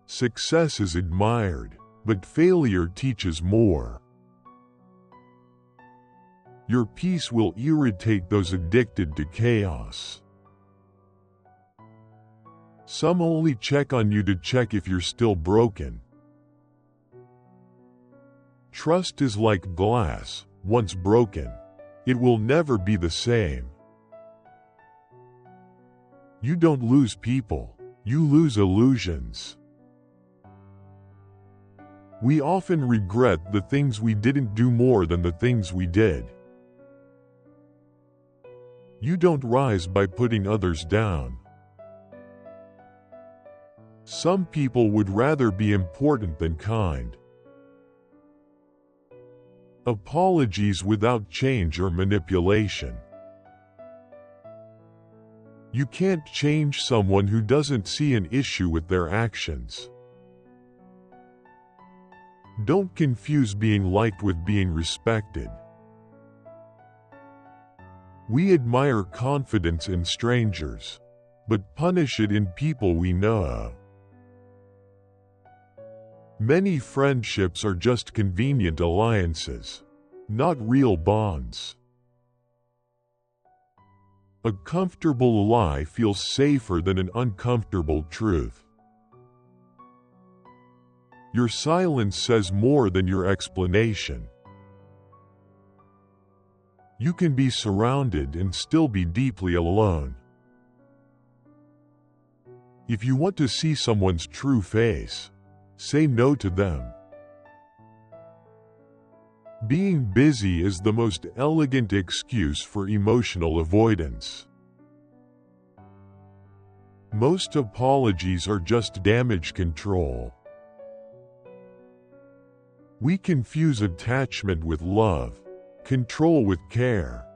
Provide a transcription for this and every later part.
Success is admired, but failure teaches more. Your peace will irritate those addicted to chaos. Some only check on you to check if you're still broken. Trust is like glass. Once broken, it will never be the same. You don't lose people, you lose illusions. We often regret the things we didn't do more than the things we did. You don't rise by putting others down. Some people would rather be important than kind. Apologies without change are manipulation. You can't change someone who doesn't see an issue with their actions. Don't confuse being liked with being respected. We admire confidence in strangers, but punish it in people we know. Many friendships are just convenient alliances, not real bonds. A comfortable lie feels safer than an uncomfortable truth. Your silence says more than your explanation. You can be surrounded and still be deeply alone. If you want to see someone's true face, say no to them. Being busy is the most elegant excuse for emotional avoidance. Most apologies are just damage control. We confuse attachment with love, control with care.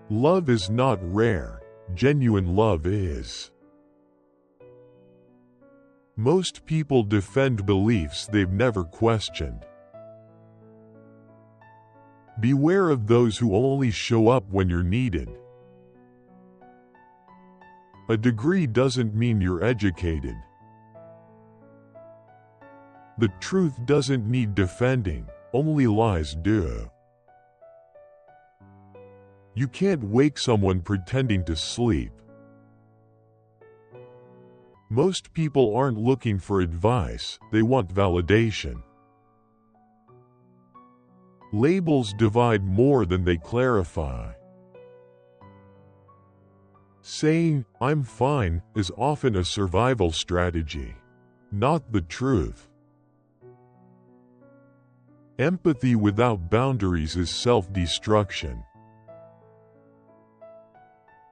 Love is not rare, genuine love is. Most people defend beliefs they've never questioned. Beware of those who only show up when you're needed. A degree doesn't mean you're educated. The truth doesn't need defending, only lies do. You can't wake someone pretending to sleep. Most people aren't looking for advice, they want validation. Labels divide more than they clarify. Saying, "I'm fine," is often a survival strategy, not the truth. Empathy without boundaries is self-destruction.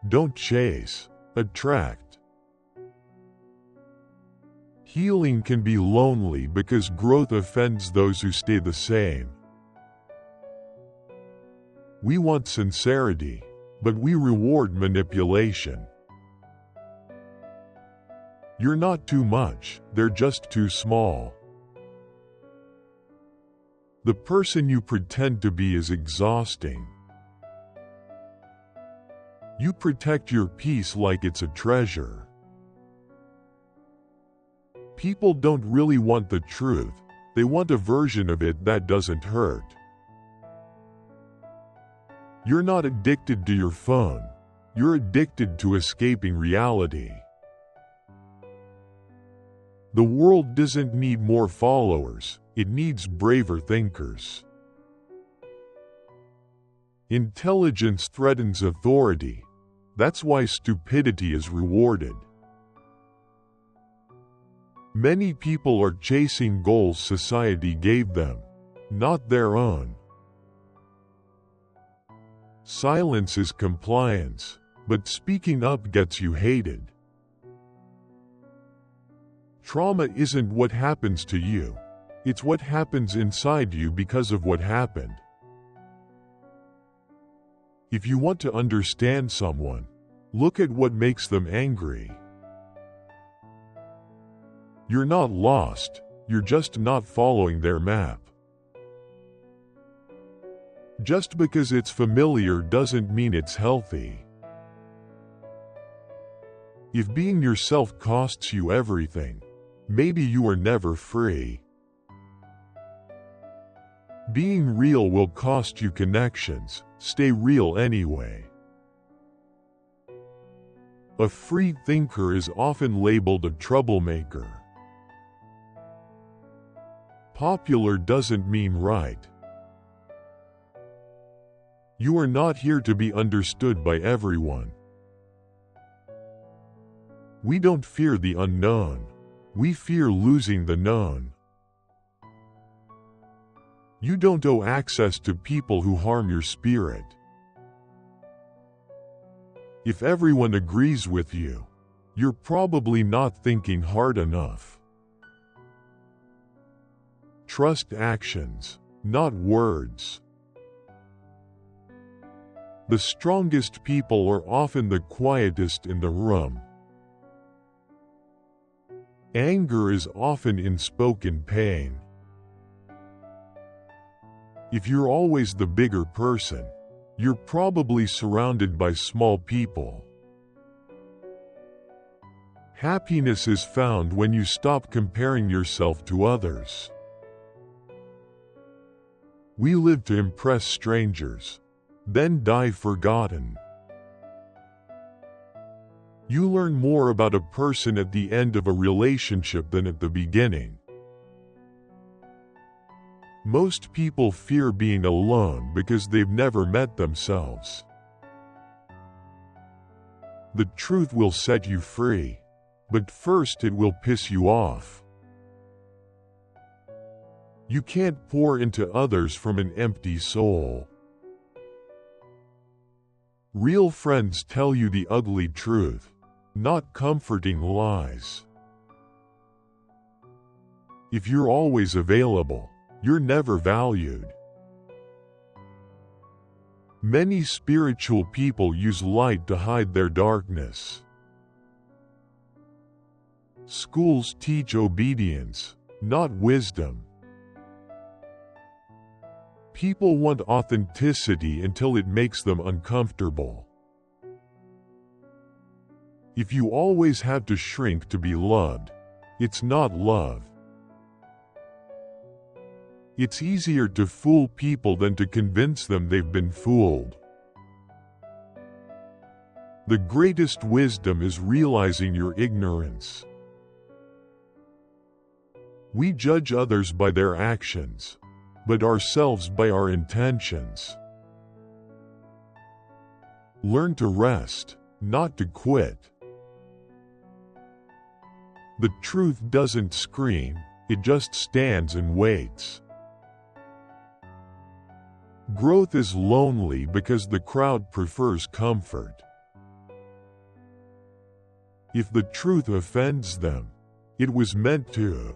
Don't chase, attract. Healing can be lonely because growth offends those who stay the same. We want sincerity, but we reward manipulation. You're not too much, they're just too small. The person you pretend to be is exhausting. You protect your peace like it's a treasure. People don't really want the truth, they want a version of it that doesn't hurt. You're not addicted to your phone, you're addicted to escaping reality. The world doesn't need more followers, it needs braver thinkers. Intelligence threatens authority. That's why stupidity is rewarded. Many people are chasing goals society gave them, not their own. Silence is compliance, but speaking up gets you hated. Trauma isn't what happens to you, it's what happens inside you because of what happened. If you want to understand someone, look at what makes them angry. You're not lost, you're just not following their map. Just because it's familiar doesn't mean it's healthy. If being yourself costs you everything, maybe you are never free. Being real will cost you connections. Stay real anyway. A free thinker is often labeled a troublemaker. Popular doesn't mean right. You are not here to be understood by everyone. We don't fear the unknown. We fear losing the known. You don't owe access to people who harm your spirit. If everyone agrees with you, you're probably not thinking hard enough. Trust actions, not words. The strongest people are often the quietest in the room. Anger is often unspoken pain. If you're always the bigger person, you're probably surrounded by small people. Happiness is found when you stop comparing yourself to others. We live to impress strangers, then die forgotten. You learn more about a person at the end of a relationship than at the beginning. Most people fear being alone because they've never met themselves. The truth will set you free, but first it will piss you off. You can't pour into others from an empty soul. Real friends tell you the ugly truth, not comforting lies. If you're always available, you're never valued. Many spiritual people use light to hide their darkness. Schools teach obedience, not wisdom. People want authenticity until it makes them uncomfortable. If you always have to shrink to be loved, it's not love. It's easier to fool people than to convince them they've been fooled. The greatest wisdom is realizing your ignorance. We judge others by their actions, but ourselves by our intentions. Learn to rest, not to quit. The truth doesn't scream, it just stands and waits. Growth is lonely because the crowd prefers comfort. If the truth offends them, it was meant to.